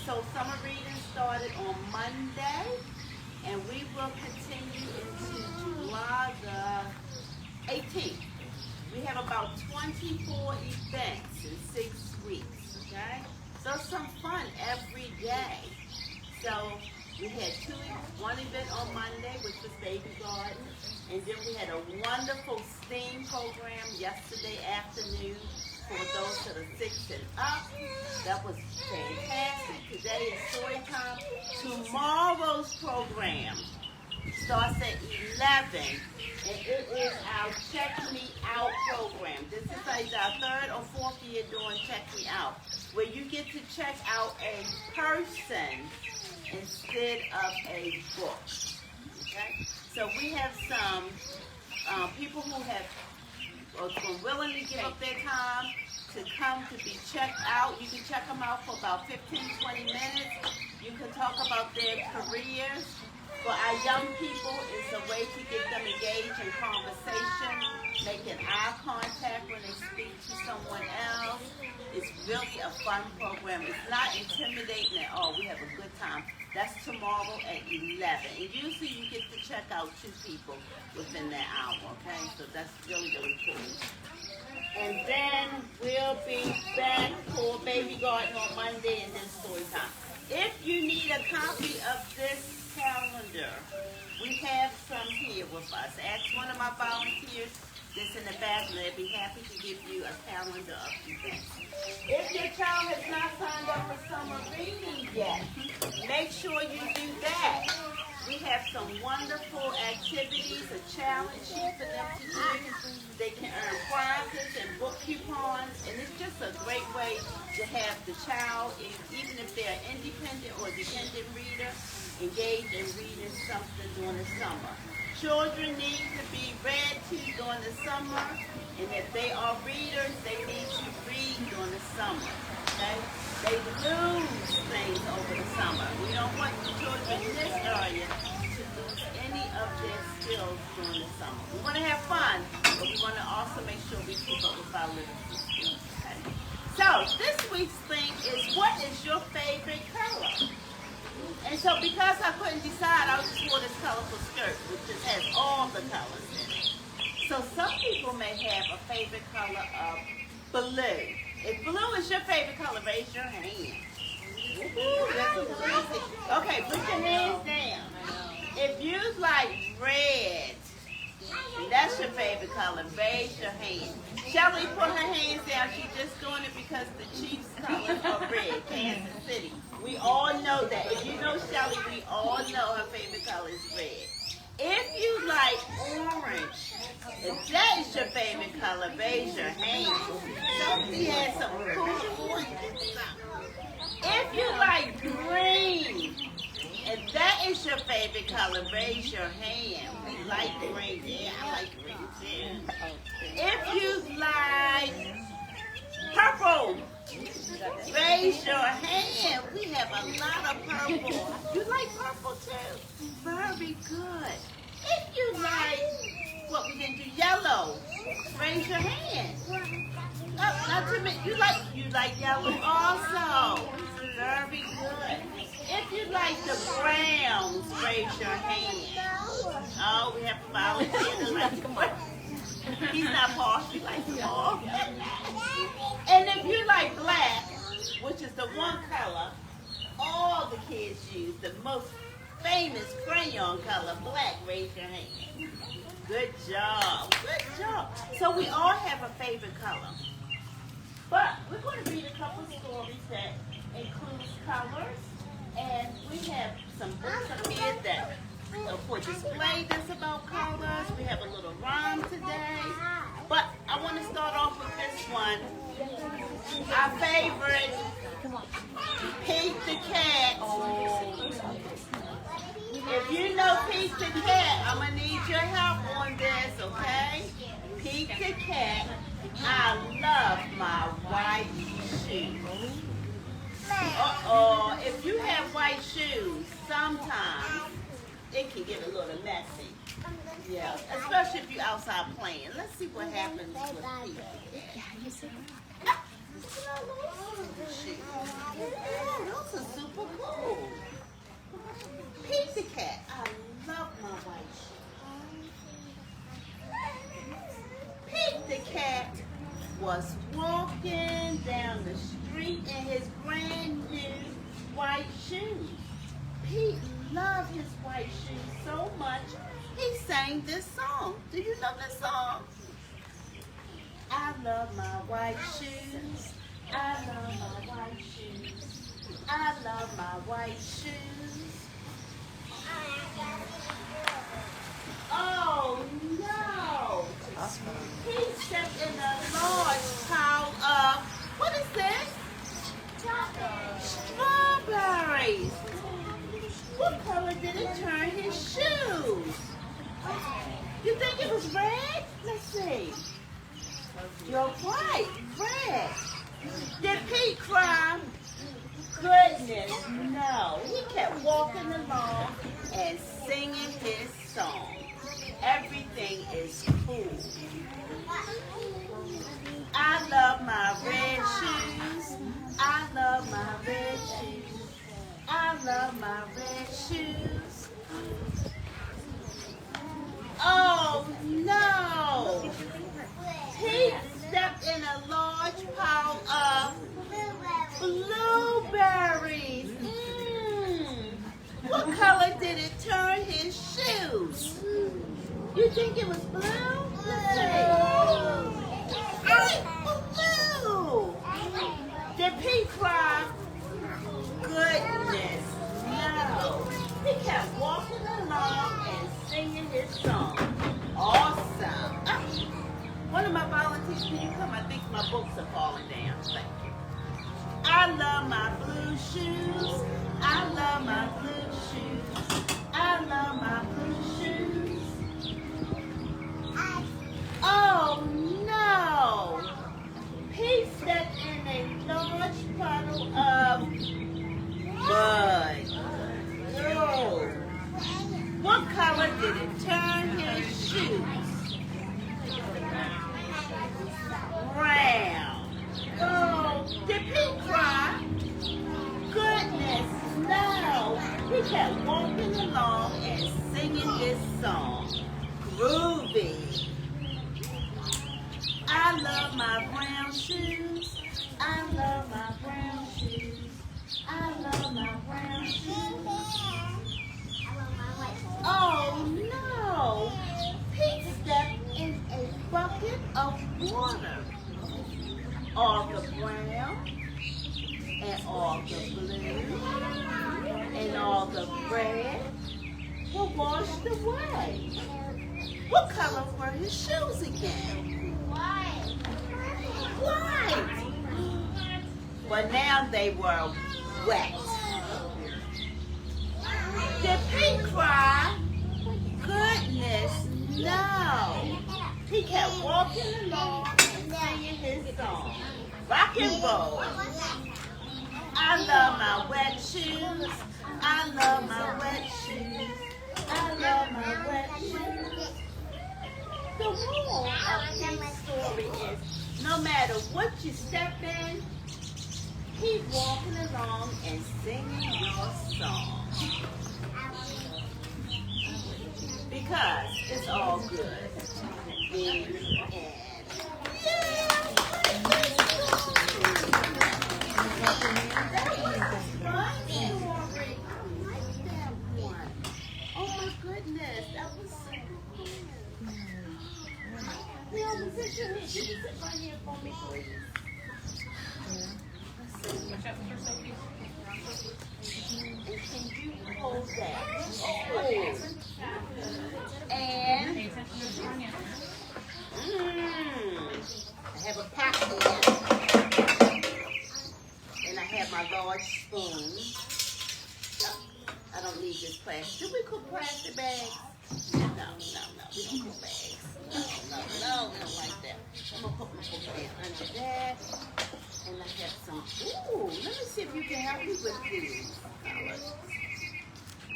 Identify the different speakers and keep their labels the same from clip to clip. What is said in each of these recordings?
Speaker 1: So summer reading started on Monday, and we will continue into July the 18th. We have about 24 events in 6 weeks, okay? So some fun every day. So we had one event on Monday, which was Baby Garden, and then we had a wonderful STEAM program yesterday afternoon for those that are 6 and up. That was fantastic. Today is Storytime. Tomorrow's program starts at 11, and it is our Check Me Out program. This is like our 3rd or 4th year doing Check Me Out, where you get to check out a person instead of a book. Okay? So we have some people who have willing to give up their time to come to be checked out. You can check them out for about 15-20 minutes. You can talk about their careers. For our young people, it's a way to get them engaged in conversation, making eye contact when they speak to someone else. It's really a fun program. It's not intimidating at all. We have a good time. That's tomorrow at 11. And usually you get to check out 2 people within that hour, okay? So that's really, really cool. And then we'll be back for Baby Garden on Monday and then story time. If you need a copy of this calendar, we have some here with us. Ask one of my volunteers that's in the back, and they'll be happy to give you a calendar of events. If your child has not signed up for summer reading yet, make sure you do that. We have some wonderful activities, a challenge sheet for them to do. They can earn prizes and book coupons, and it's just a great way to have the child, even if they're independent or dependent reader, engaged in reading something during the summer. Children need to be read to during the summer, and if they are readers, they need to read during the summer. Okay? They lose things over the summer. We don't want the children in this area to lose any of their skills during the summer. We want to have fun, but we want to also make sure we keep up with our literacy skills. Okay? So this week's thing is, what is your favorite color? And so because I couldn't decide, I just wore this colorful skirt, which just has all the colors in it. So some people may have a favorite color of blue. If blue is your favorite color, raise your hand. Okay, put your hands down. If you like red, and that's your favorite color, raise your hand. Shelly put her hands down. She's just doing it because the Chiefs colors are red, Kansas City. We all know that. If you know Shelly, we all know her favorite color is red. If you like orange, if that is your favorite color, raise your hand. Sophie has some cool orange. If you like green, if that is your favorite color, raise your hand. We like green. Yeah, I like green too. If you like purple, raise your hand. We have a lot of purple. You like purple too? Very good. If you like, what we didn't do, yellow, raise your hand. Not too many. You like yellow also. Very good. If you like the browns, raise your hand. Oh, we have volunteers like the browns. He's not partial, he likes them all. And if you like black, which is the one color all the kids use, the most famous crayon color, black, raise your hand. Good job. Good job. So we all have a favorite color. But we're going to read a couple stories that includes colors. And we have some books up here that for display that's about colors. We have a little rhyme today. But I want to start off with this one. Our favorite, Pete the Cat. If you know Pete the Cat, I'm going to need your help on this, okay? Pete the Cat, I love my white shoes. Uh-oh, if you have white shoes, sometimes it can get a little messy. Yeah, especially if you're outside playing. Let's see what happens with Pete the Cat. Those are super loved his white shoes so much, he sang this song. Do you know this song? I love my white shoes. I love my white shoes. I love my white shoes. Oh no! He stepped in a large pile of, what is this? Strawberries. What color did it turn his shoes? You think it was red? Let's see. You're right, red. Did Pete cry? Goodness, no. He kept walking along and singing his song. Everything is cool. I love my red shoes. I love my red shoes. I love my red shoes. Oh no! He stepped in a large pile of blueberries. What color did it turn his shoes? You think it was blue? Let's see. Blue. Did Pete cry? Goodness, no. He kept walking along and singing his song. Awesome. One of my volunteers, can you come? I think my books are falling down. Thank you. I love my blue shoes. I love my blue shoes. I love my blue shoes. Oh no! He stepped in a large puddle of mud. Oh. What color did it turn his shoes? Brown. Oh, did Pete cry? Goodness, no. He kept walking along and singing his song. Groovy. I love my brown shoes. I love my brown shoes. I love my brown shoes. Oh no! Pete stepped in a bucket of water. All the brown and all the blue and all the red were washed away. What color were his shoes again? White. But now they were wet. Did Pete cry? Goodness, no. He kept walking along and singing his song. Rock and roll. I love my wet shoes. I love my wet shoes. I love my wet shoes. The moral of this story is, no matter what you step in, keep walking along and singing your song. Because it's all good. The end. Yeah! That was a fun story. I like that one. Oh my goodness, that was so good. Now, position, can you sit right here for me, please? And can you hold that? Oh. And I have a popcorn. And I have my large spoon. I don't need this plastic. Do we cook plastic bags? No. We don't cook bags. No, we don't like that. I'm going to put my book under that. And I have some, ooh, let me see if you can help me with these.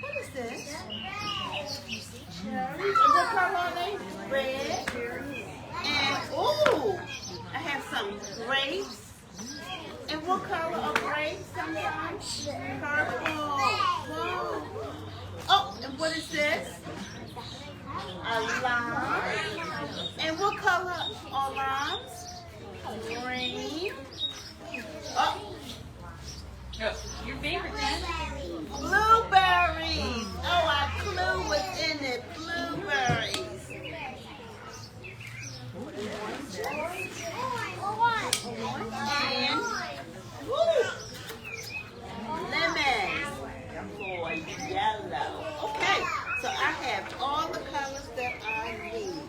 Speaker 1: What is this? Cherries. And what color are they? Red. And, ooh, I have some grapes. And what color are grapes sometimes? Purple. Wow. Oh, and what is this? A lime. And what color are limes? Green. Oh.
Speaker 2: Your favorite, Jen?
Speaker 1: Blueberries. Oh, our clue was in it. Blueberries. And woo, lemons for yellow. Okay, so I have all the colors that I need.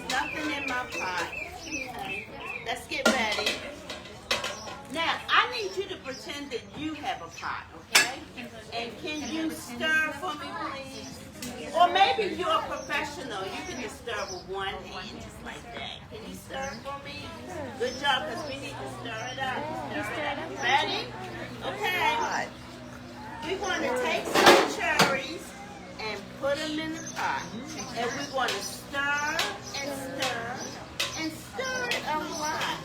Speaker 1: Nothing in my pot. Okay, let's get ready. Now, I need you to pretend that you have a pot, okay? And can you stir for me, please? Or maybe you're a professional. You can just stir with one hand, just like that. Can you stir for me? Good job, because we need to stir it up. Stir it up. Ready? Okay. We're going to take some cherries and put them in the pot. And we're going to stir and stir and stir it a lot.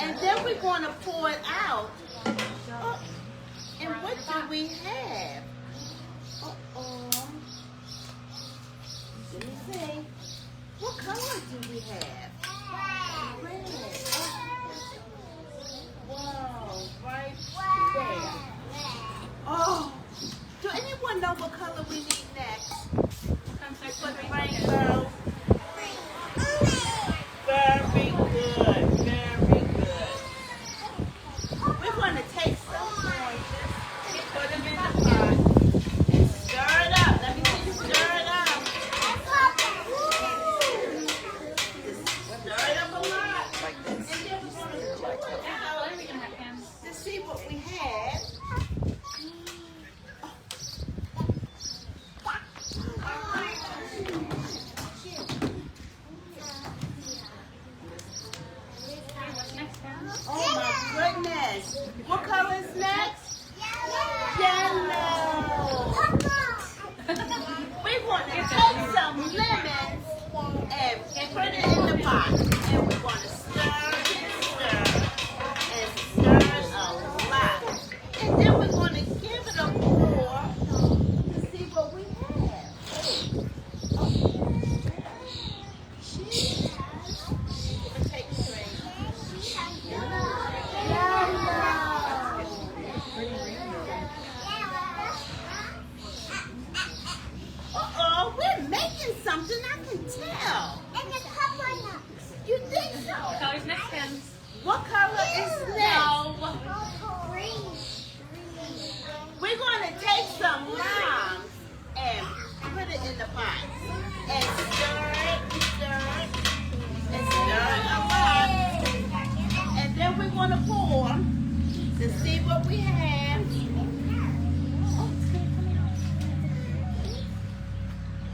Speaker 1: And then we're going to pour it out. Oh, and what do we have? Uh-oh. Let me see. What color do we have? Red. Wow, right there. Oh, do anyone know what color we need next? For the rainbow. Very good, very good. We're going to take some oranges and put them in the pot and stir it up. Let me see you stir it up. Just stir it up a lot. And then we're going to pour it out to see what we have. Oh my goodness. What color is next? Yellow. We're going to take some lemons and put it in the pot. And we're going to stir and stir it a lot. And then we're going to give it a pour to see what we have. Take three. Uh-oh, we're making something, I can tell. You think so?
Speaker 2: What color's next, Jen?
Speaker 1: What color is next? We're going to take some limes and put it in the pot. And stir it, and stir it a lot. And then we're going to pour to see what we have.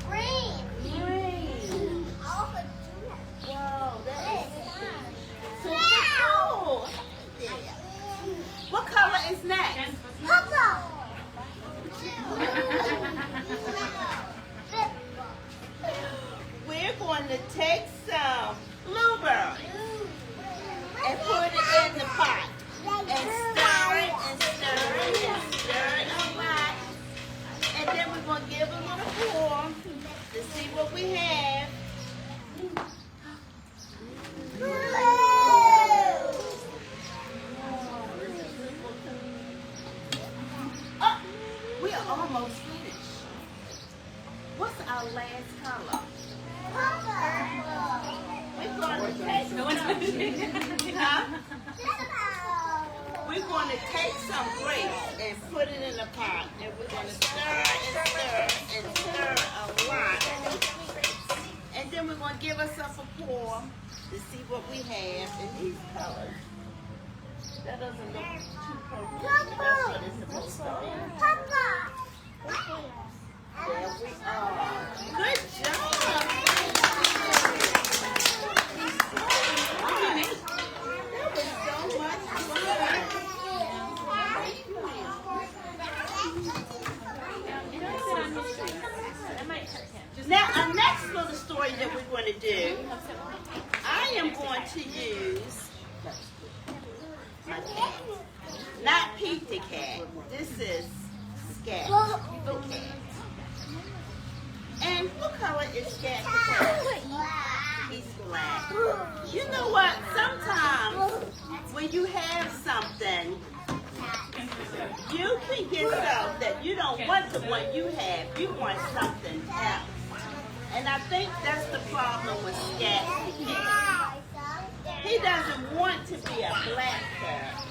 Speaker 1: Green. Wow, that is super cool. What color is next? We're going to take some blueberries and put it in the pot. And stir it and stir it and stir it a lot. And then we're going to give it a little pour to see what we have. Oh, we are almost finished. What's our last color? We're going to take We're going to take some grapes and put it in a pot. And we're going to stir and stir and stir a lot. And then we're going to give ourselves a pour to see what we have in these colors. That doesn't look too perfect. That's what it's supposed to be. There we are. Good job. That was so much fun. Now, our next little story that we're going to do, I am going to use my cat. Not Pete the cat. This is Scat the cat. And what color is Scat the cat? He's black. You know what? Sometimes when you have something, you can get so that you don't want the one you have. You want something else. And I think that's the problem with Scat the cat. He doesn't want to be a black cat.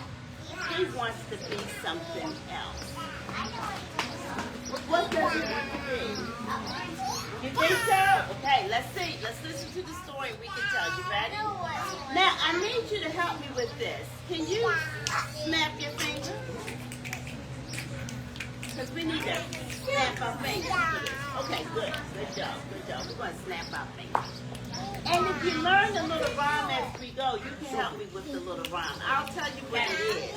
Speaker 1: He wants to be something else. What does he want to be? You think so? Okay, let's see. Let's listen to the story and we can tell. You ready? Now, I need you to help me with this. Can you snap your finger? Because we need to snap our fingers for this. Okay, good. Good job. Good job. We're going to snap our fingers. And if you learn the little rhyme as we go, you can help me with the little rhyme. I'll tell you what it is.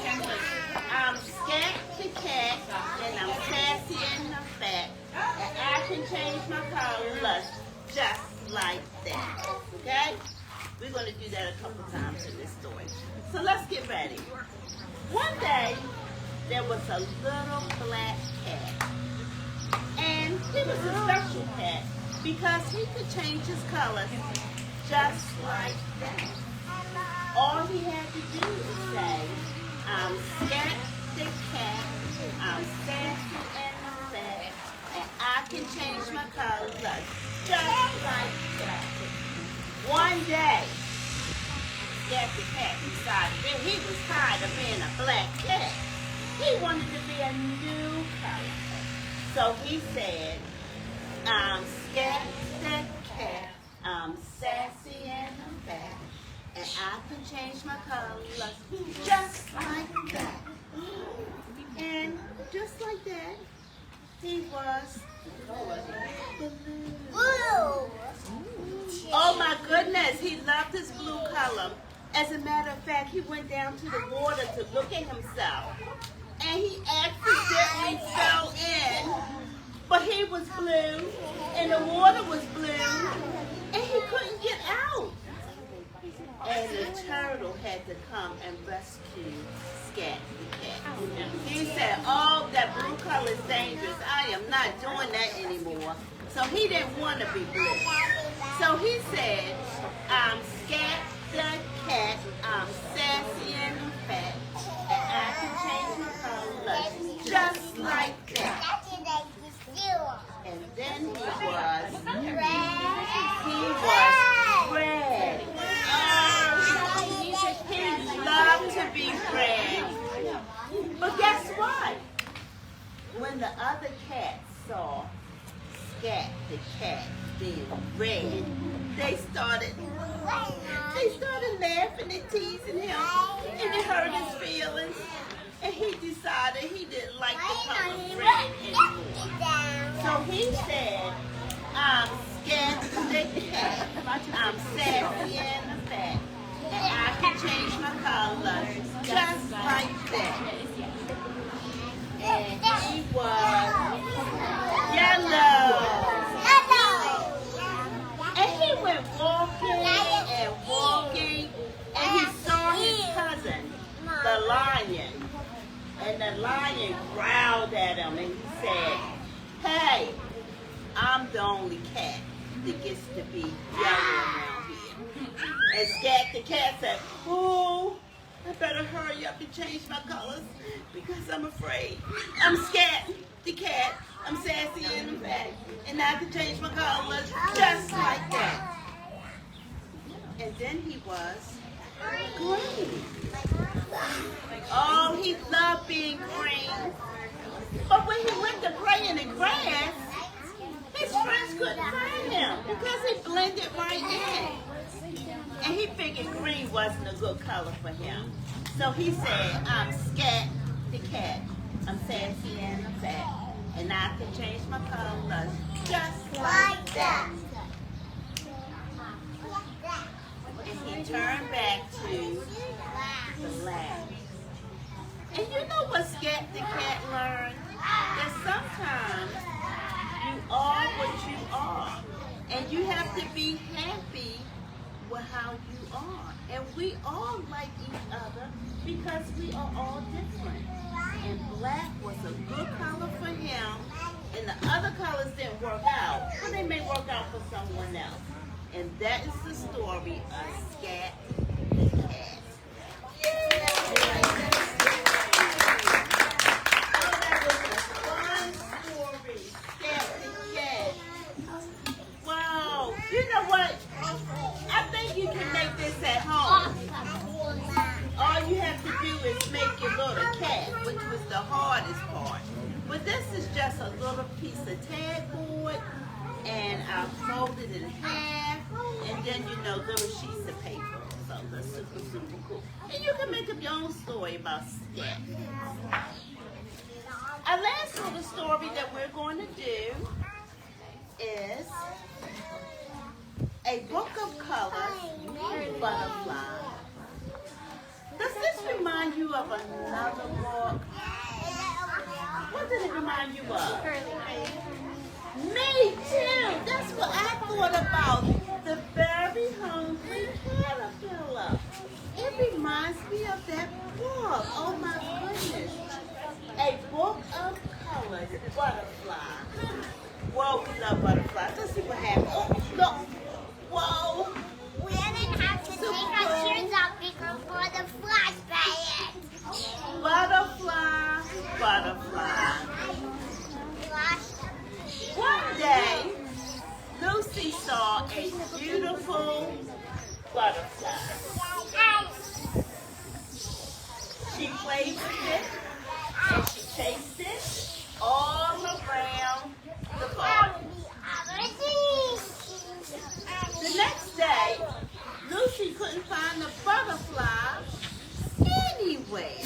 Speaker 1: I'm Scat the cat, and I'm sassy and I'm fat, and I can change my colors just like that. Okay? We're going to do that a couple times in this story. So let's get ready. One day, there was a little black cat. And he was a special cat because he could change his colors just like that. All he had to do was say, I'm Scat the cat, I'm sassy and I'm fat, and I can change my colors just like that. One day, Scat the cat decided that he was tired of being a black cat. He wanted to be a new color. So he said, I'm Scat the cat, I'm sassy and I'm fat, and I can change my colors just like that. And just like that, he was blue. Oh my goodness, he loved his blue color. As a matter of fact, he went down to the water to look at himself. And he accidentally fell in, but he was blue, and the water was blue, and he couldn't get out. And the turtle had to come and rescue Scat the cat. He said, oh, that blue color is dangerous. I am not doing that anymore. So he didn't want to be blue. So he said, I'm Scat the cat, I'm sassy and I'm fat, and I can change my colors just like that. And then he was red. Oh, he loved to be red. But guess what? When the other cats saw Scat the cat being red, they started laughing and teasing him, and it hurt his feelings. And he decided he didn't like the color red anymore. So he said, I'm Scat the cat, I'm sassy and I'm fat, and I can change my color just like that. And he was yellow. And he went walking and walking, and he saw his cousin, the lion. And the lion growled at him and he said, hey, I'm the only cat that gets to be yellow around here. And Scat the cat said, oh, I better hurry up and change my colors because I'm afraid. I'm Scat the cat, I'm sassy and I'm fat, and I can change my colors just like that. And then he was green. Oh, he loved being green. But when he went to play in the grass, his friends couldn't find him because he blended right in. And he figured green wasn't a good color for him. So he said, I'm Scat the cat, I'm sassy and I'm fat, and I can change my colors just like that. And he turned back to black. And you know what Scat the cat learned? That sometimes you are what you are. And you have to be happy with how you are. And we all like each other because we are all different. And black was a good color for him, and the other colors didn't work out. But they may work out for someone else. And that is the story of Scat the Cat. Yay! Oh, that was a fun story, Scat the Cat. Wow, you know what? I think you can make this at home. All you have to do is make your little cat, which was the hardest part. But this is just a little piece of tagboard, and I fold it in half, and then little sheets of paper. So that's super, super cool. And you can make up your own story about Scat. Our last little story that we're going to do is A Book of Colors, Butterfly. Does this remind you of another book? What did it remind you of? Me too. That's what I thought about. The Very Hungry Caterpillar. It reminds me of that book. Oh my goodness. A Book of Colors, Butterfly. Whoa, we love butterflies. Let's see what happens. Oh, look. Whoa.
Speaker 3: We didn't have to take our shoes off because butterflies by it.
Speaker 1: Butterfly, butterfly. One day, Lucy saw a beautiful butterfly. She played with it and she chased it all around the garden. The next day, Lucy couldn't find the butterfly anywhere.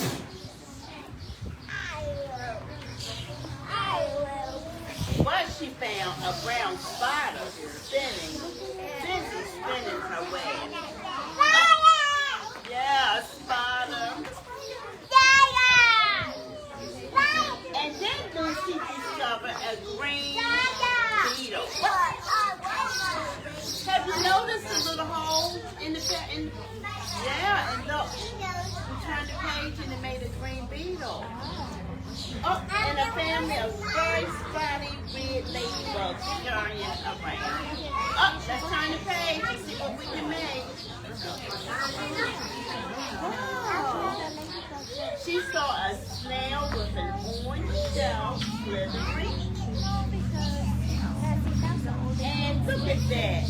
Speaker 1: But she found a brown spider busy spinning her web. Yeah, a spider. And then Lucy discovered a green beetle. Have you noticed the little hole in the yeah, and look, we turned the page and it made a green beetle. Oh, and a family of very spotty red ladybugs scurrying around. Oh, let's turn the page and see what we can make. Wow. She saw a snail with an orange shell slithering. And look at that.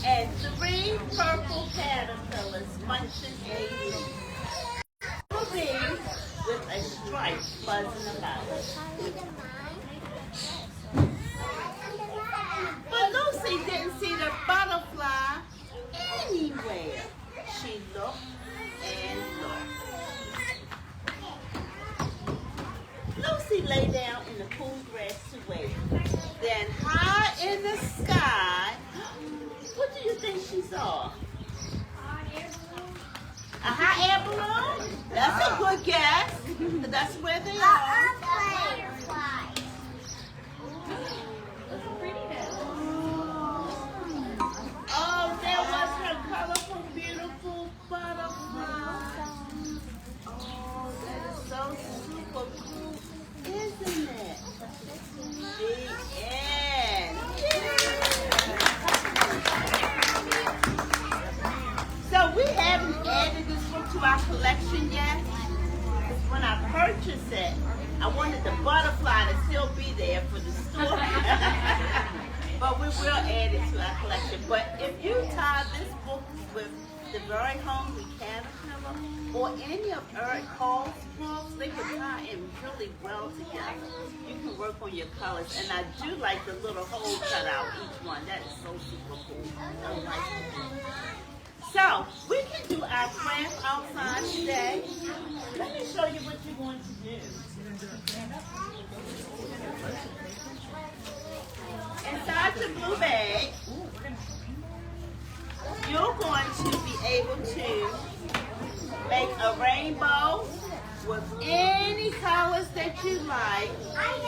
Speaker 1: And 3 purple caterpillars munching a leaf. With a stripe buzzing about it. But Lucy didn't see the butterfly anywhere. She looked and looked. Lucy lay down in the cool grass to wait. Then high in the sky, what do you think she saw? A hot air balloon? That's a good guess. That's where they are. Oh, there was her colorful, beautiful butterfly. Oh, that is so super cool, isn't it? The end. So we haven't added this book to our collection yet. When I purchased it, I wanted the butterfly to still be there for the story. But we will add it to our collection. But if you tie this book with The Very Hungry Caterpillar or any of Eric Hall's books, they can tie in really well together. You can work on your colors. And I do like the little hole cut out each one. That is so super cool. I like it. So, we can do our craft outside today. Let me show you what you're going to do. Inside your blue bag, you're going to be able to make a rainbow with any colors that you like.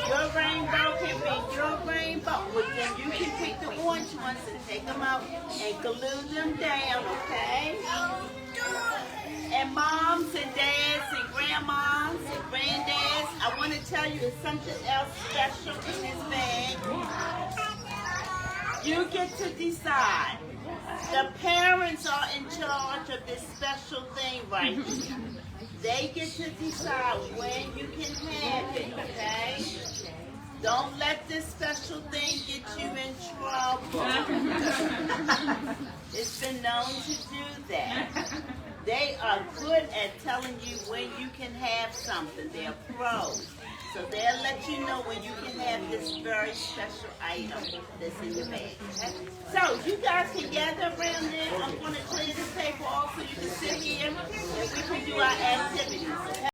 Speaker 1: Your rainbow can be your rainbow. Well, then you can pick the orange ones and take them out and glue them down, okay? And moms and dads and grandmoms and granddads, I want to tell you there's something else special in this bag. You get to decide. The parents are in charge of this special thing right here. They get to decide when you can have it, okay? Don't let this special thing get you in trouble. It's been known to do that. They are good at telling you when you can have something. They're pros. So they'll let you know when you can have this very special item that's in your bag. Okay? So you guys can gather around there. I'm going to clear the table off so you can sit here and we can do our activities. Okay?